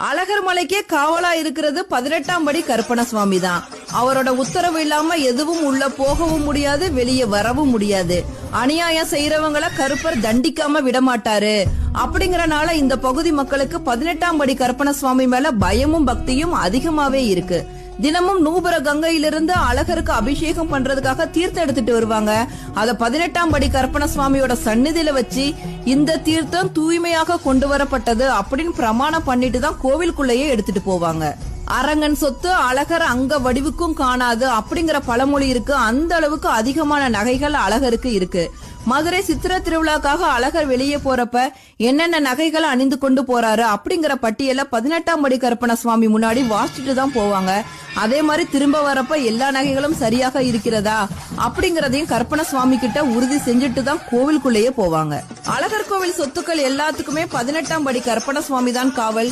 அழகர் மலைக்கே காவலா இருக்கிறது 18ஆம் படி கருப்பணசுவாமி தான். அவரோட உத்தரவு இல்லாம எதுவும் உள்ள போகவும் முடியாது, வெளியே வரவும் முடியாது. அநியாயம் செய்யறவங்கள கருப்பர் தண்டிக்காம விடமாட்டாரு. அப்படிங்கறனால இந்த பகுதி மக்களுக்கு 18ஆம் படி கருப்பணசுவாமி மேல பயமும் பக்தியும் அதிகமாவே இருக்கு. தினமும் நூபுர கங்கையிலிருந்து அழகருக்கு அபிஷேகம் பண்றதுக்காக தீர்த்தம் எடுத்துட்டு வருவாங்க. அத 18ஆம் படி கருப்பணசுவாமியோட சந்நிதியில வச்சு இந்த தீர்த்தம் தூய்மையாக கொண்டு வரப்பட்டது அப்படின்னு பிரமாணம் பண்ணிட்டு தான் கோவிலுக்குள்ளேயே எடுத்துட்டு போவாங்க. அரங்கன் சொத்து அழகர் அங்க வடிவுக்கும் காணாது அப்படிங்கிற பழமொழி இருக்கு. அந்த அளவுக்கு அதிகமான நகைகள் அழகருக்கு இருக்கு. மதுரை சித்திர திருவிழாக்காக அழகர் வெளியே போறப்ப என்னென்ன நகைகளை அணிந்து கொண்டு போறாரு அப்படிங்கிற பட்டியல 18ஆம் படி கருப்பணசுவாமி முன்னாடி வாசிச்சுட்டு தான் போவாங்க. அதே மாதிரி திரும்ப வரப்ப எல்லா நகைகளும் சரியாக இருக்கிறதா அப்படிங்கறதையும் கருப்பணசுவாமி கிட்ட உறுதி செஞ்சுட்டு தான் கோவிலுக்குள்ளேயே போவாங்க. அழகர் கோவில் சொத்துக்கள் எல்லாத்துக்குமே 18ஆம் படி கருப்பணசுவாமி தான் காவல்.